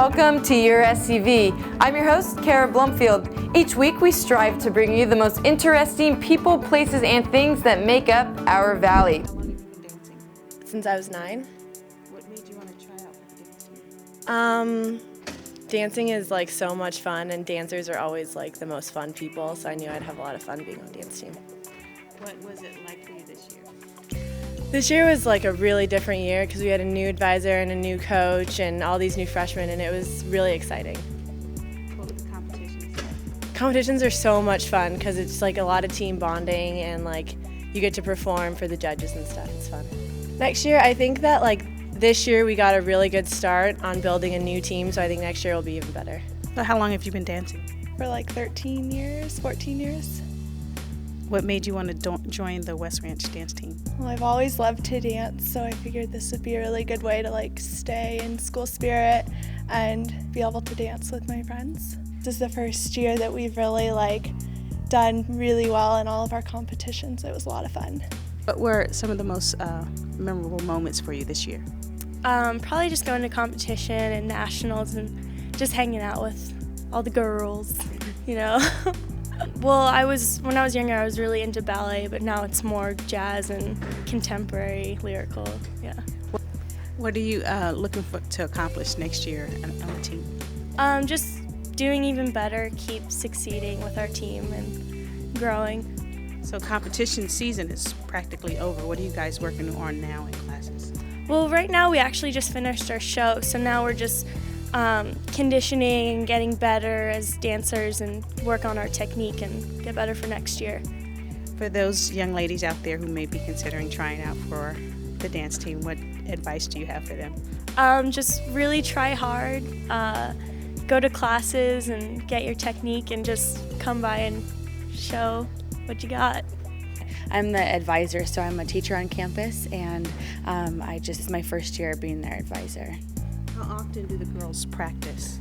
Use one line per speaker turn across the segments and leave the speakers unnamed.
Welcome to Your SCV. I'm your host, Kara Blumfield. Each week we strive to bring you the most interesting people, places, and things that make up our valley.
How long have you been dancing?
Since I was 9.
What made you want to try out for the dance team?
Dancing is like so much fun, and dancers are always like the most fun people, so I knew I'd have a lot of fun being on dance team.
What was it like for you this year?
This year was like a really different year because we had a new advisor and a new coach and all these new freshmen, and it was really exciting.
What were the competitions like?
Competitions are so much fun because it's like a lot of team bonding, and like you get to perform for the judges and stuff. It's fun. Next year, I think that like this year we got a really good start on building a new team, so I think next year will be even better.
So how long have you been dancing?
For like 13 years, 14 years.
What made you want to join the West Ranch dance team?
Well, I've always loved to dance, so I figured this would be a really good way to like stay in school spirit and be able to dance with my friends. This is the first year that we've really like done really well in all of our competitions. It was a lot of fun.
What were some of the most memorable moments for you this year?
Probably just going to competition and nationals and just hanging out with all the girls, you know. Well, when I was younger, I was really into ballet, but now it's more jazz and contemporary lyrical, yeah.
What are you looking to accomplish next year on the team?
Just doing even better, keep succeeding with our team and growing.
So competition season is practically over. What are you guys working on now in classes?
Well, right now we actually just finished our show, so now we're just conditioning and getting better as dancers and work on our technique and get better for next year.
For those young ladies out there who may be considering trying out for the dance team, what advice do you have for them?
Just really try hard, go to classes and get your technique, and just come by and show what you got.
I'm the advisor, so I'm a teacher on campus, and it's my first year being their advisor.
How often do the girls practice?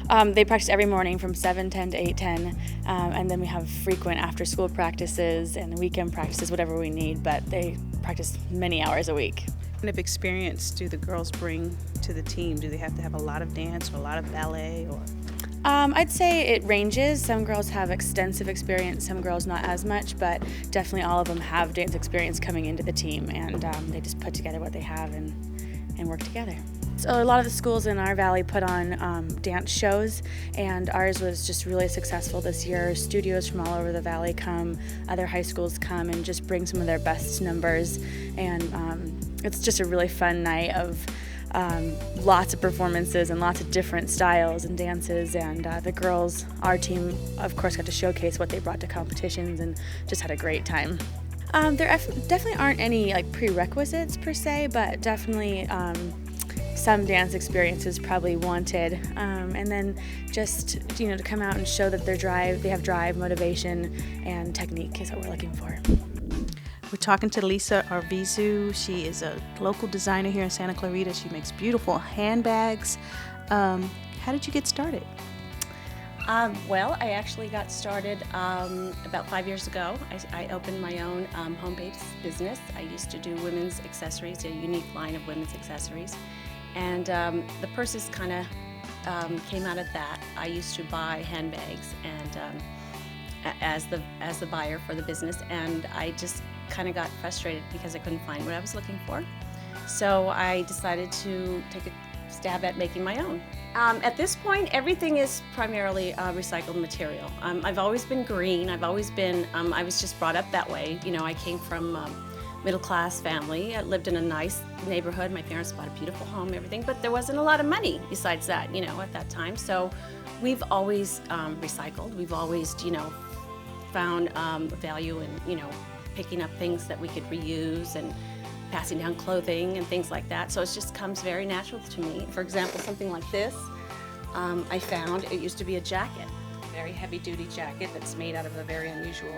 They practice every morning from 7:10 to 8:10, and then we have frequent after-school practices and weekend practices, whatever we need, but they practice many hours a week.
What kind of experience do the girls bring to the team? Do they have to have a lot of dance or a lot of ballet? Or?
I'd say it ranges. Some girls have extensive experience, some girls not as much, but definitely all of them have dance experience coming into the team, and they just put together what they have and work together. So a lot of the schools in our valley put on dance shows, and ours was just really successful this year. Studios from all over the valley come, other high schools come and just bring some of their best numbers, and it's just a really fun night of lots of performances and lots of different styles and dances, and the girls, our team, of course, got to showcase what they brought to competitions and just had a great time. There definitely aren't any like prerequisites per se, but definitely some dance experience is probably wanted, and then just to come out and show that they have drive, motivation, and technique is what we're looking for.
We're talking to Lisa Arvizu. She is a local designer here in Santa Clarita. She makes beautiful handbags. How did you get started?
Well, I actually got started about 5 years ago. I opened my own home-based business. I used to do women's accessories, a unique line of women's accessories. And the purses kind of came out of that. I used to buy handbags and as the buyer for the business, and I just kind of got frustrated because I couldn't find what I was looking for. So I decided to take a stab at making my own. At this point, everything is primarily recycled material. I've always been green. I was just brought up that way. You know, I came from middle-class family. I lived in a nice neighborhood. My parents bought a beautiful home, everything, but there wasn't a lot of money besides that, at that time. So we've always recycled. We've always, found value in, picking up things that we could reuse and passing down clothing and things like that. So it just comes very natural to me. For example, something like this, I found it used to be a jacket, a very heavy-duty jacket that's made out of a very unusual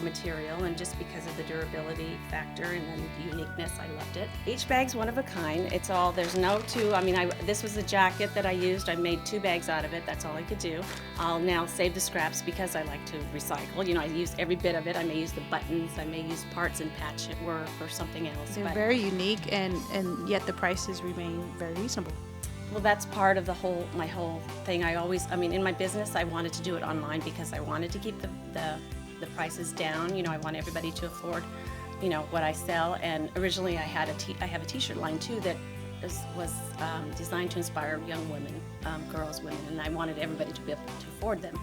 material, and just because of the durability factor and the uniqueness, I loved it. Each bag's one of a kind. There's no two. This was a jacket that I used. I made 2 bags out of it. That's all I could do. I'll now save the scraps because I like to recycle. I use every bit of it. I may use the buttons. I may use parts and patch it work or something else.
They're very unique, and yet the prices remain very reasonable.
Well, that's part of my whole thing. I mean, in my business, I wanted to do it online because I wanted to keep the prices down. You know, I want everybody to afford, you know, what I sell. And originally I have a t-shirt line too that was designed to inspire young women, girls, women, and I wanted everybody to be able to afford them.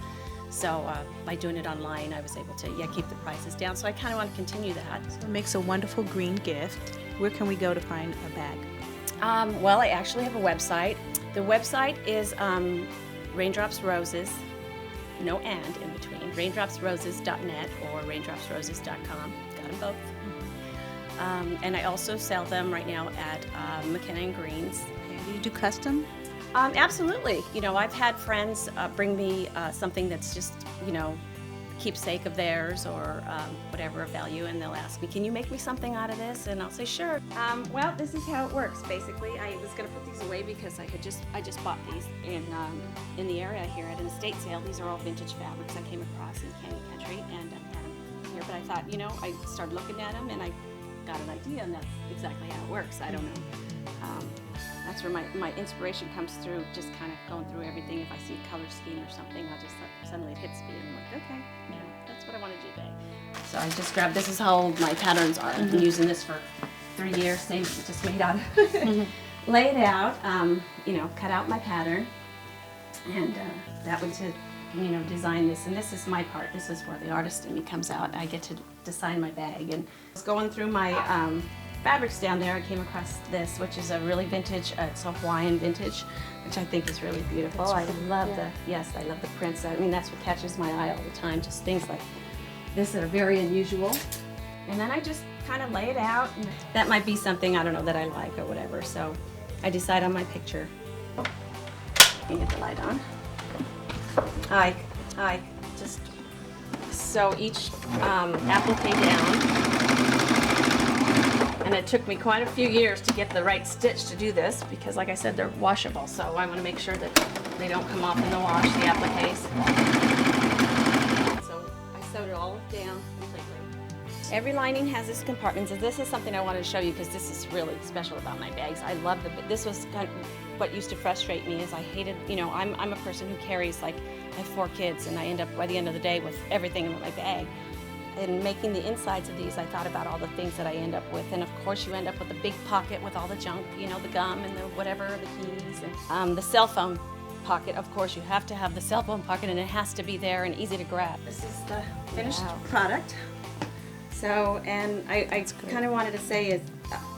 So by doing it online, I was able to keep the prices down. So I kind of want to continue that.
So it makes a wonderful green gift. Where can we go to find a bag?
Well, I actually have a website. The website is Raindrops Roses, no and in between, raindropsroses.net or raindropsroses.com. Got them both. And I also sell them right now at McKenna and Green's.
Do you do custom?
Absolutely. You know, I've had friends bring me something that's just, you know, keepsake of theirs or whatever of value, and they'll ask me, can you make me something out of this? And I'll say, sure. Well, this is how it works, basically. I was going to put these away because I just bought these in the area here at an estate sale. These are all vintage fabrics I came across in Canyon Country, and I had them here. But I thought, you know, I started looking at them, and I got an idea, and that's exactly how it works. I don't know. That's where my inspiration comes through, just kind of going through everything. If I see a color scheme or something, I'll just suddenly it hits me and I'm like, okay, you know, that's what I want to do today. So I just grabbed, this is how old my patterns are. I've been using this for 3 years, same, just made out. Lay it out, you know, cut out my pattern, and that would to, you know, design this. And this is my part. This is where the artist in me comes out. I get to design my bag. And I was going through my fabrics down there, I came across this, which is a really vintage, it's a Hawaiian vintage, which I think is really beautiful. I love I love the prints. I mean, that's what catches my eye all the time, just things like this that are very unusual. And then I just kind of lay it out, and that might be something, I don't know, that I like or whatever. So I decide on my picture. Let me get the light on. I just sew each applique down. And it took me quite a few years to get the right stitch to do this because, like I said, they're washable. So I want to make sure that they don't come off in the wash, the appliques. So I sewed it all down completely. Every lining has its compartments, and this is something I wanted to show you because this is really special about my bags. I love this was kind of what used to frustrate me is I hated, you know, I'm a person who carries, like, I have 4 kids, and I end up by the end of the day with everything in my bag. And making the insides of these, I thought about all the things that I end up with. And of course you end up with a big pocket with all the junk, you know, the gum and the whatever, the keys. And the cell phone pocket, of course you have to have the cell phone pocket, and it has to be there and easy to grab. This is the finished product. So, and I kind of wanted to say is,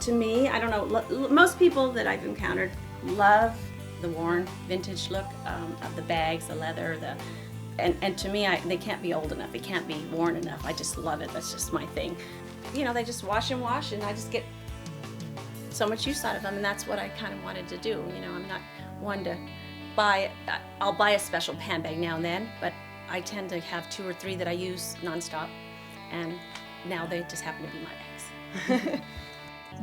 to me, I don't know, most people that I've encountered love the worn vintage look of the bags, the leather, and to me, they can't be old enough. It can't be worn enough. I just love it. That's just my thing. You know, they just wash and wash, and I just get so much use out of them, and that's what I kind of wanted to do. You know, I'm not one to buy. I'll buy a special handbag now and then, but I tend to have 2 or 3 that I use nonstop, and now they just happen to be my bags.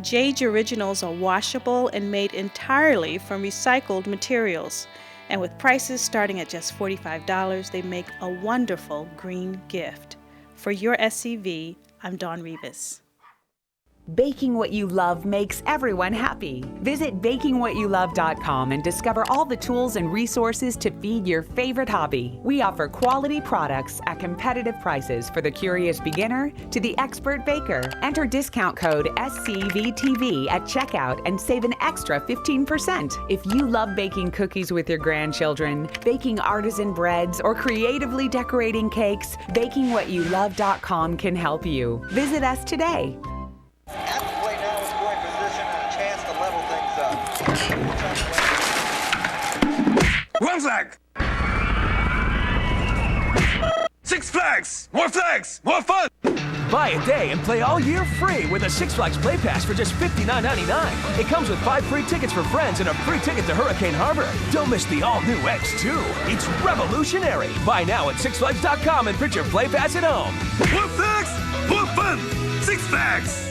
Jade Originals are washable and made entirely from recycled materials. And with prices starting at just $45, they make a wonderful green gift. For Your SCV, I'm Dawn Rivas.
Baking what you love makes everyone happy. Visit bakingwhatyoulove.com and discover all the tools and resources to feed your favorite hobby. We offer quality products at competitive prices for the curious beginner to the expert baker. Enter discount code SCVTV at checkout and save an extra 15%. If you love baking cookies with your grandchildren, baking artisan breads, or creatively decorating cakes, bakingwhatyoulove.com can help you. Visit us today.
At the plate now is scoring position and a chance to level things up.
One flag! 6 flags! More flags! More fun! Buy a day and play all year free with a Six Flags Play Pass for just $59.99. It comes with 5 free tickets for friends and a free ticket to Hurricane Harbor. Don't miss the all-new X2. It's revolutionary. Buy now at SixFlags.com and print your Play Pass at home. More flags! More fun! Six Flags!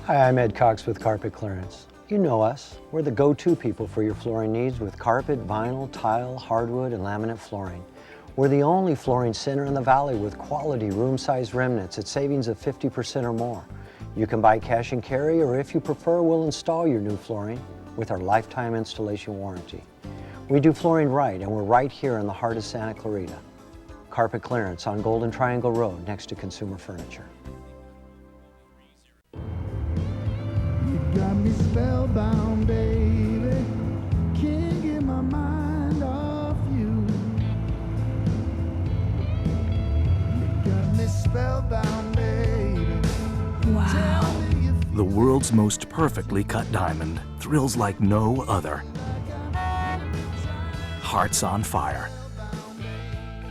Hi, I'm Ed Cox with Carpet Clearance. You know us. We're the go-to people for your flooring needs with carpet, vinyl, tile, hardwood, and laminate flooring. We're the only flooring center in the valley with quality room-size remnants at savings of 50% or more. You can buy cash and carry, or if you prefer, we'll install your new flooring. with our lifetime installation warranty. We do flooring right, and we're right here in the heart of Santa Clarita. Carpet Clearance on Golden Triangle Road next to Consumer Furniture.
You got me spellbound, baby. Can't get my mind off you. You got me spellbound, baby.
Wow. The world's most perfectly cut diamond thrills like no other. Hearts on fire.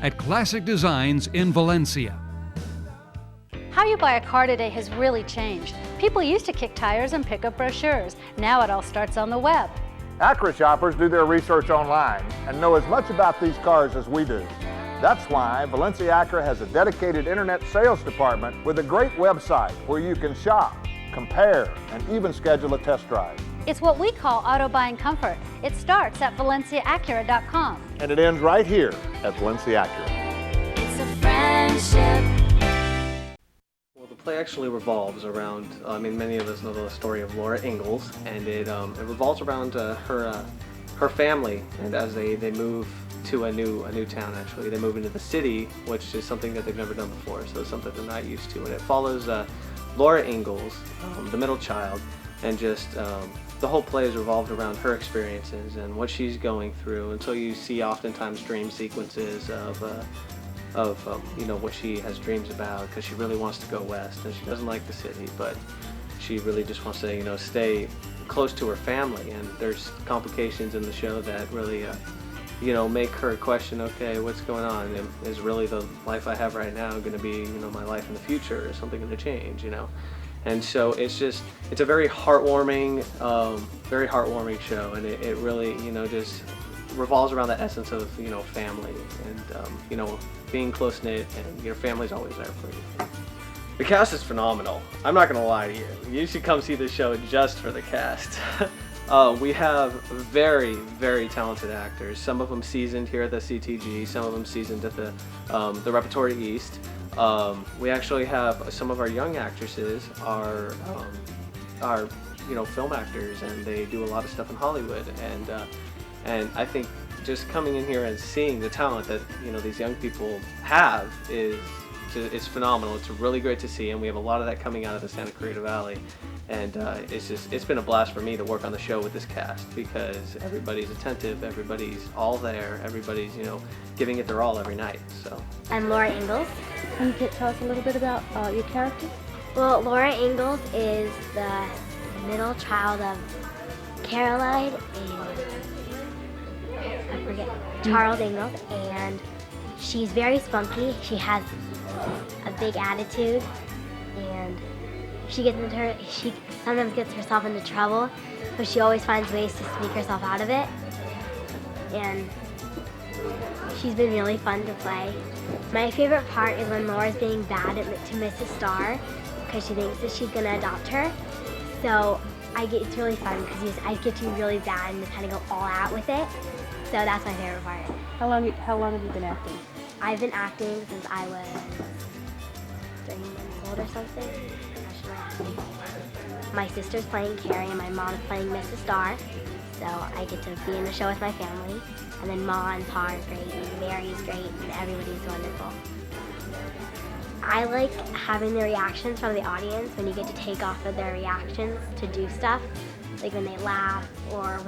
At Classic Designs in Valencia.
How you buy a car today has really changed. People used to kick tires and pick up brochures. Now it all starts on the web.
Acura shoppers do their research online and know as much about these cars as we do. That's why Valencia Acura has a dedicated internet sales department with a great website where you can shop, compare, and even schedule a test drive.
It's what we call auto buying comfort. It starts at valenciaacura.com.
And it ends right here at Valencia Acura.
It's a friendship.
Well, the play actually revolves around, many of us know the story of Laura Ingalls, and it revolves around her family, and as they move to a new town, actually. They move into the city, which is something that they've never done before, so it's something they're not used to. And it follows Laura Ingalls, the middle child, and just the whole play is revolved around her experiences and what she's going through, until you see oftentimes dream sequences of what she has dreams about, because she really wants to go west and she doesn't like the city, but she really just wants to stay close to her family. And there's complications in the show that really make her question, okay, what's going on? Is really the life I have right now going to be my life in the future? Is something going to change? And so it's a very heartwarming show, and it really just revolves around the essence of family and being close knit, and your family's always there for you. The cast is phenomenal. I'm not gonna lie to you. You should come see the show just for the cast. We have very, very talented actors. Some of them seasoned here at the CTG. Some of them seasoned at the Repertory East. We actually have some of our young actresses are film actors, and they do a lot of stuff in Hollywood. And I think just coming in here and seeing the talent that these young people have it's phenomenal. It's really great to see, and we have a lot of that coming out of the Santa Clarita Valley. And it's been a blast for me to work on the show with this cast, because everybody's attentive, everybody's all there, everybody's giving it their all every night. So
I'm Laura Ingalls.
Can you tell us a little bit about your character?
Well, Laura Ingalls is the middle child of Caroline and Charles Ingalls, and she's very spunky. She has a big attitude, and she sometimes gets herself into trouble, but she always finds ways to sneak herself out of it. And she's been really fun to play. My favorite part is when Laura's being bad to Mrs. Starr, because she thinks that she's gonna adopt her. So it's really fun, because I get to be really bad and just kind of go all out with it. So that's my favorite part.
How long have you been acting?
I've been acting since I was 3 months old or something. My sister's playing Carrie and my mom's playing Mrs. Starr. So I get to be in the show with my family. And then Ma and Pa are great, and Mary is great, and everybody's wonderful. I like having the reactions from the audience when you get to take off of their reactions to do stuff. Like when they laugh, or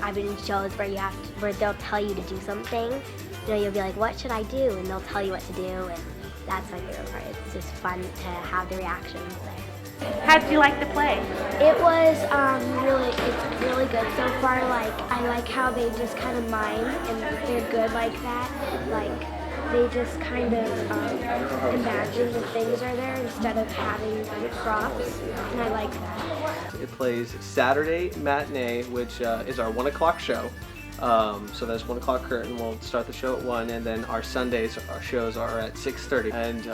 I've been in shows where they'll tell you to do something. You'll be like, what should I do? And they'll tell you what to do, and that's my favorite part. It's just fun to have the reactions there.
How did you like the play?
It was it's really good so far. I like how they just kind of mime, and they're good like that. They just kind of imagine the things are there instead of having props, and I like that.
It plays Saturday matinee, which is our 1 o'clock show. So that's 1 o'clock curtain. We'll start the show at 1, and then our Sundays, our shows are at 6:30. And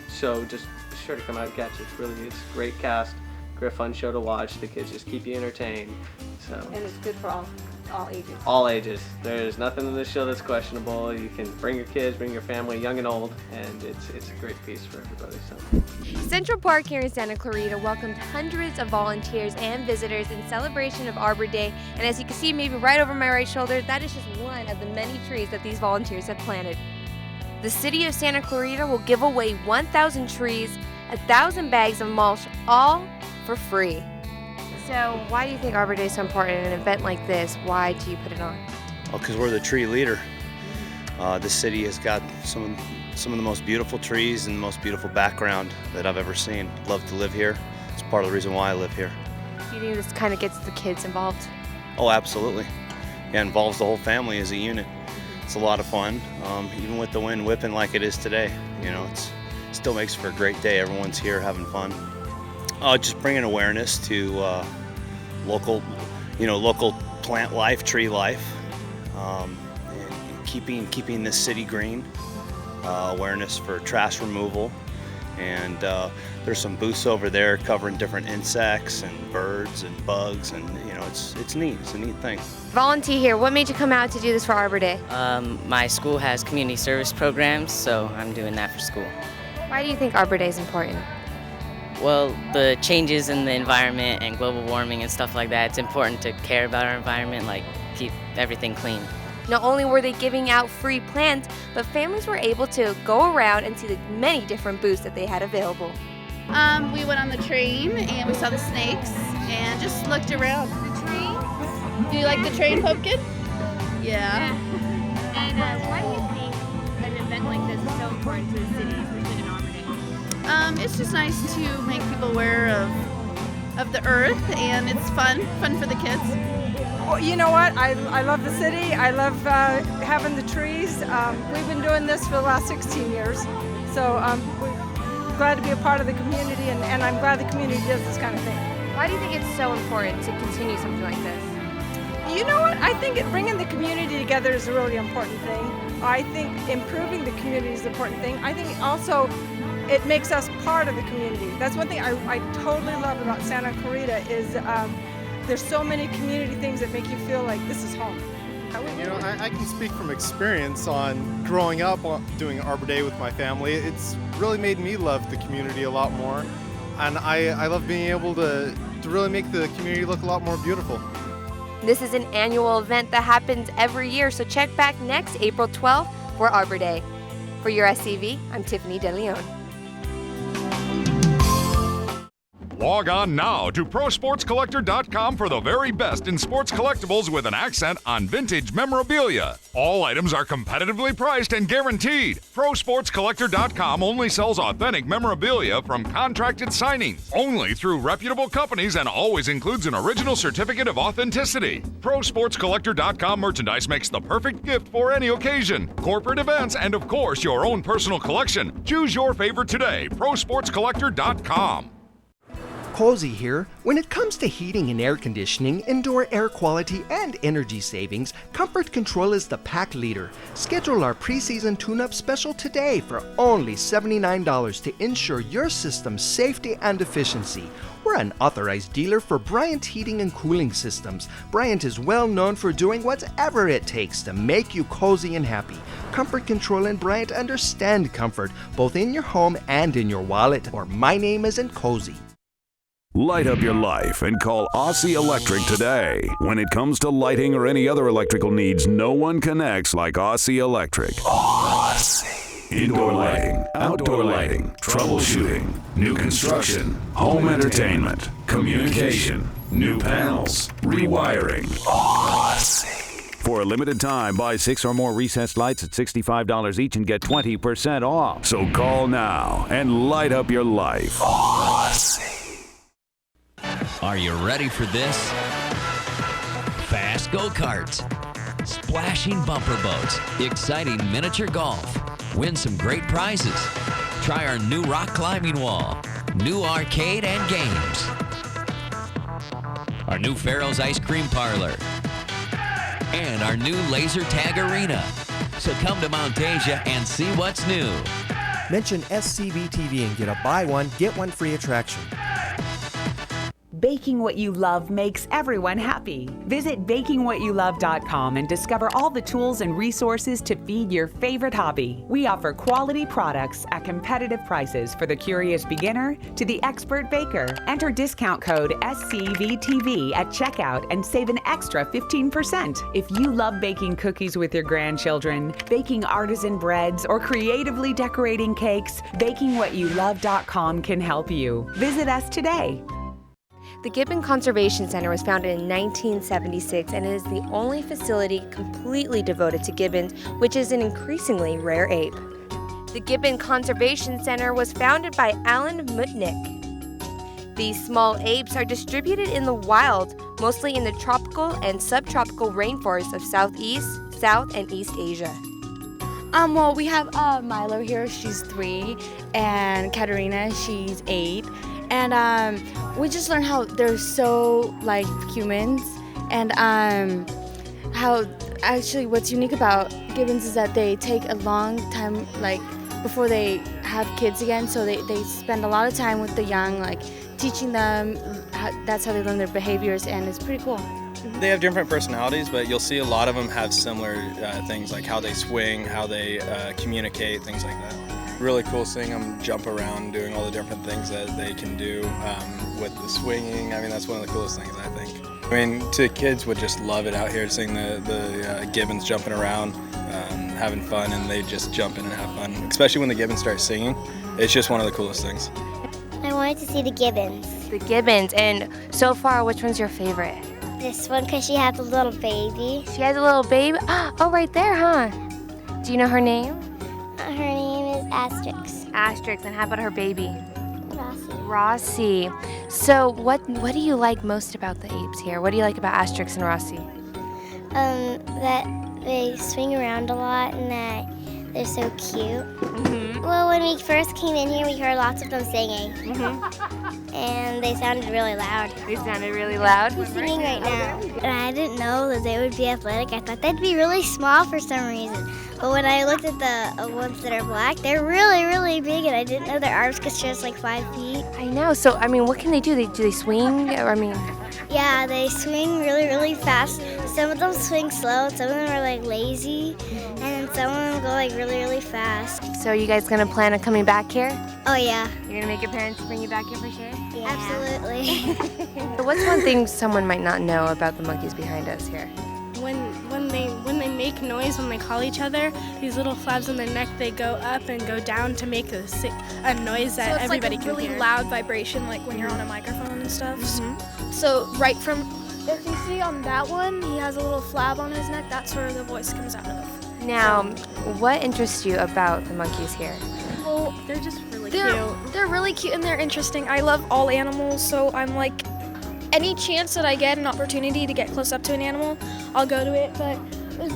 so just be sure to come out and catch it. It's a great cast, great fun show to watch. The kids just keep you entertained. So.
And it's good for all all ages.
All ages. There's nothing in this show that's questionable. You can bring your kids, bring your family, young and old, and it's a great piece for everybody. So.
Central Park here in Santa Clarita welcomed hundreds of volunteers and visitors in celebration of Arbor Day, and as you can see maybe right over my right shoulder, that is just one of the many trees that these volunteers have planted. The city of Santa Clarita will give away 1,000 trees, 1,000 bags of mulch, all for free. So why do you think Arbor Day is so important in an event like this? Why do you put it on?
Well, because we're the tree leader. This city has got some of the most beautiful trees and the most beautiful background that I've ever seen. Love to live here. It's part of the reason why I live here.
Do you think this kind of gets the kids involved?
Oh, absolutely. Yeah, involves the whole family as a unit. It's a lot of fun, even with the wind whipping like it is today. You know, it still makes for a great day. Everyone's here having fun. Just bringing awareness to local plant life, tree life, and keeping this city green. Awareness for trash removal, and there's some booths over there covering different insects and birds and bugs, and you know it's neat. It's a neat thing.
Volunteer here. What made you come out to do this for Arbor Day?
My school has community service programs, so I'm doing that for school.
Why do you think Arbor Day is important?
Well, the changes in the environment and global warming and stuff like that, it's important to care about our environment, like keep everything clean.
Not only were they giving out free plants, but families were able to go around and see the many different booths that they had available.
We went on the train and we saw the snakes and just looked around.
The train?
Do you like the train, Pumpkin? Yeah.
And why do you think an event like this is so important to the city, especially in Arbor Day?
It's just nice to make people aware of the earth, and it's fun for the kids.
Well, you know what? I love the city. I love having the trees. We've been doing this for the last 16 years, so we're glad to be a part of the community, and I'm glad the community does this kind of thing.
Why do you think it's so important to continue something like this?
You know what? I think bringing the community together is a really important thing. I think improving the community is the important thing. I think also it makes us part of the community. That's one thing I totally love about Santa Clarita is there's so many community things that make you feel like this is home.
You know, I can speak from experience on growing up doing Arbor Day with my family. It's really made me love the community a lot more, and I love being able to really make the community look a lot more beautiful.
This is an annual event that happens every year, so check back next April 12th for Arbor Day. For Your SCV, I'm Tiffany DeLeon.
Log on now to ProSportsCollector.com for the very best in sports collectibles with an accent on vintage memorabilia. All items are competitively priced and guaranteed. ProSportsCollector.com only sells authentic memorabilia from contracted signings, only through reputable companies, and always includes an original certificate of authenticity. ProSportsCollector.com merchandise makes the perfect gift for any occasion, corporate events, and of course your own personal collection. Choose your favorite today. ProSportsCollector.com.
Cozy here. When it comes to heating and air conditioning, indoor air quality, and energy savings, Comfort Control is the pack leader. Schedule our preseason tune-up special today for only $79 to ensure your system's safety and efficiency. We're an authorized dealer for Bryant Heating and Cooling Systems. Bryant is well known for doing whatever it takes to make you cozy and happy. Comfort Control and Bryant understand comfort, both in your home and in your wallet, or my name isn't cozy.
Light up your life and call Aussie Electric today. When it comes to lighting or any other electrical needs, no one connects like Aussie Electric. Aussie. Indoor lighting, outdoor lighting, troubleshooting, new construction, home entertainment, communication, new panels, rewiring. Aussie. For a limited time, buy 6 or more recessed lights at $65 each and get 20% off. So call now and light up your life. Aussie.
Are you ready for this? Fast go-karts, splashing bumper boats, exciting miniature golf, win some great prizes. Try our new rock climbing wall, new arcade and games, our new Farrell's Ice Cream Parlor, and our new laser tag arena. So come to Mount Asia and see what's new.
Mention SCV TV and get a buy one, get one free attraction.
Baking what you love makes everyone happy. Visit bakingwhatyoulove.com and discover all the tools and resources to feed your favorite hobby. We offer quality products at competitive prices for the curious beginner to the expert baker. Enter discount code SCVTV at checkout and save an extra 15%. If you love baking cookies with your grandchildren, baking artisan breads, or creatively decorating cakes, bakingwhatyoulove.com can help you. Visit us today.
The Gibbon Conservation Center was founded in 1976 and it is the only facility completely devoted to gibbons, which is an increasingly rare ape. The Gibbon Conservation Center was founded by Alan Mutnick. These small apes are distributed in the wild, mostly in the tropical and subtropical rainforests of Southeast, South, and East Asia.
Well, we have Milo here, she's 3, and Katerina, she's 8. And we just learned how they're so like humans, and how actually what's unique about gibbons is that they take a long time like before they have kids again, so they spend a lot of time with the young, like teaching them that's how they learn their behaviors, and it's pretty cool.
They have different personalities, but you'll see a lot of them have similar things, like how they swing, how they communicate, things like that. Really cool seeing them jump around, doing all the different things that they can do with the swinging. I mean, that's one of the coolest things, I think. I mean, to kids would just love it out here, seeing the gibbons jumping around, having fun, and they just jump in and have fun. Especially when the gibbons start singing, it's just one of the coolest things.
I wanted to see the gibbons.
The gibbons, and so far, which one's your favorite?
This one, because she has a little baby.
She has a little baby? Oh, right there, huh? Do you know her name?
Her name is Asterix.
Asterix, and how about her baby?
Rossi.
Rossi. So what do you like most about the apes here? What do you like about Asterix and Rossi?
That they swing around a lot and that they're so cute. Well, when we first came in here, we heard lots of them singing. And they sounded really loud.
They sounded really loud?
They're singing right now. And I didn't know that they would be athletic. I thought they'd be really small for some reason. But when I looked at the ones that are black, they're really, really big, and I didn't know their arms could stretch like 5 feet.
I know. So, I mean, what can they do? Do they swing? Or, I mean...
Yeah, they swing really, really fast. Some of them swing slow, some of them are like lazy, and then some of them go like really, really fast.
So you guys gonna plan on coming back here?
Oh yeah.
You're gonna make your parents bring you back here for sure?
Yeah. Absolutely.
So what's one thing someone might not know about the monkeys behind us here?
When they make noise, when they call each other, these little flaps on their neck, they go up and go down to make a noise that everybody can hear. So it's like a really loud vibration, like when you're on a microphone and stuff. So right from, if you see on that one, he has a little flap on his neck, that's where the voice comes out of.
Now, what interests you about the monkeys here?
Well, they're just really cute. They're really cute and they're interesting. I love all animals, so I'm like, any chance that I get an opportunity to get close up to an animal, I'll go to it. But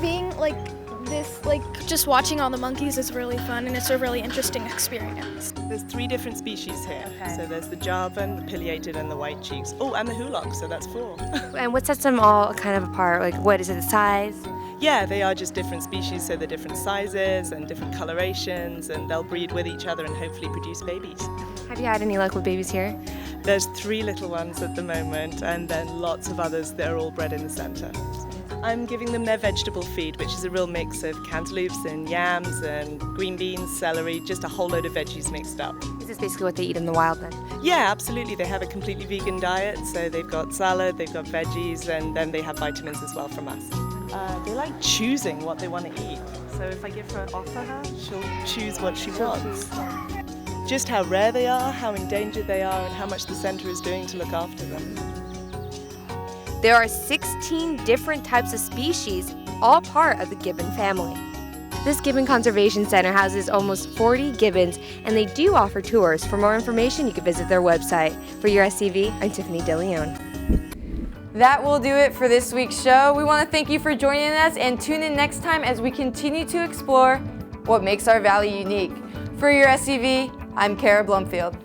being like this, like just watching all the monkeys is really fun, and it's a really interesting experience.
There's 3 different species here. Okay. So there's the Javan, the pileated, and the white cheeks. Oh, and the hulock, so that's 4.
And what sets them all kind of apart? Like, what is it, the size?
Yeah, they are just different species, so they're different sizes and different colorations, and they'll breed with each other and hopefully produce babies.
Have you had any luck with babies here?
There's 3 little ones at the moment, and then lots of others that are all bred in the centre. I'm giving them their vegetable feed, which is a real mix of cantaloupes and yams and green beans, celery, just a whole load of veggies mixed up.
Is this basically what they eat in the wild then?
Yeah, absolutely. They have a completely vegan diet, so they've got salad, they've got veggies, and then they have vitamins as well from us. They like choosing what they want to eat. So if I offer her, she'll choose what she wants. Just how rare they are, how endangered they are, and how much the centre is doing to look after them.
There are 16 different types of species, all part of the gibbon family. This Gibbon Conservation Center houses almost 40 gibbons, and they do offer tours. For more information, you can visit their website. For Your SCV, I'm Tiffany DeLeon.
That will do it for this week's show. We want to thank you for joining us, and tune in next time as we continue to explore what makes our valley unique. For Your SCV, I'm Kara Blumfield.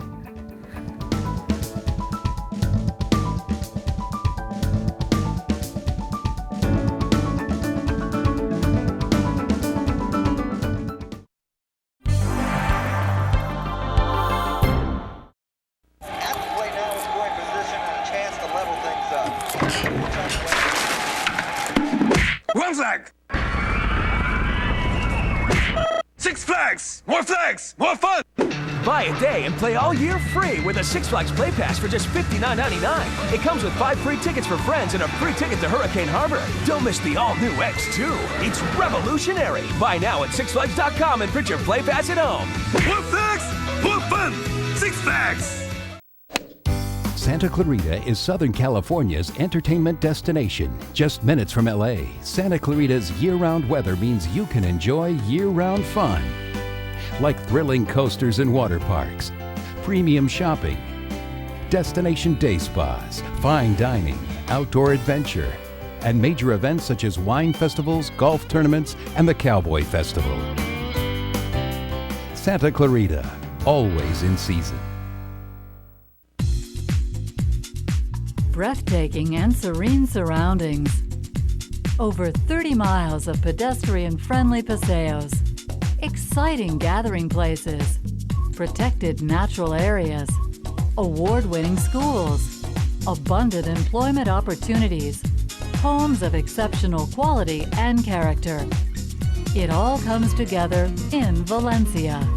Play now is scoring position and a chance
More flags! More fun!
Buy a day and play all year free with a Six Flags Play Pass for just $59.99. It comes with 5 free tickets for friends and a free ticket to Hurricane Harbor. Don't miss the all-new X2. It's revolutionary. Buy now at SixFlags.com and print your Play Pass at home.
More flags! More fun! Six Flags!
Santa Clarita is Southern California's entertainment destination. Just minutes from LA, Santa Clarita's year-round weather means you can enjoy year-round fun. Like thrilling coasters and water parks, premium shopping, destination day spas, fine dining, outdoor adventure, and major events such as wine festivals, golf tournaments, and the Cowboy Festival. Santa Clarita, always in season.
Breathtaking and serene surroundings. Over 30 miles of pedestrian-friendly paseos. Exciting gathering places. Protected natural areas. Award-winning schools. Abundant employment opportunities. Homes of exceptional quality and character. It all comes together in Valencia.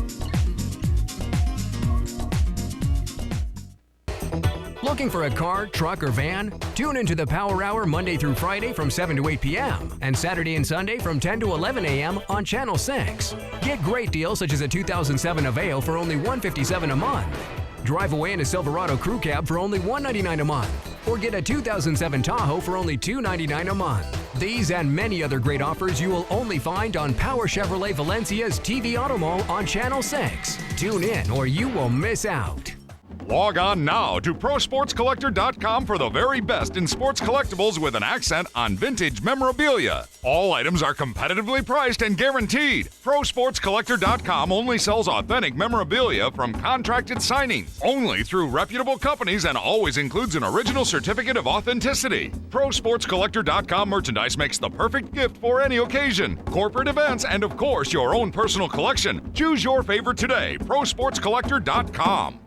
Looking for a car, truck, or van? Tune into the Power Hour Monday through Friday from 7 to 8 p.m. and Saturday and Sunday from 10 to 11 a.m. on Channel 6. Get great deals such as a 2007 Aveo for only $157 a month. Drive away in a Silverado Crew Cab for only $199 a month. Or get a 2007 Tahoe for only $299 a month. These and many other great offers you will only find on Power Chevrolet Valencia's TV Automo on Channel 6. Tune in or you will miss out.
Log on now to ProSportsCollector.com for the very best in sports collectibles with an accent on vintage memorabilia. All items are competitively priced and guaranteed. ProSportsCollector.com only sells authentic memorabilia from contracted signings, only through reputable companies, and always includes an original certificate of authenticity. ProSportsCollector.com merchandise makes the perfect gift for any occasion, corporate events, and of course your own personal collection. Choose your favorite today. ProSportsCollector.com.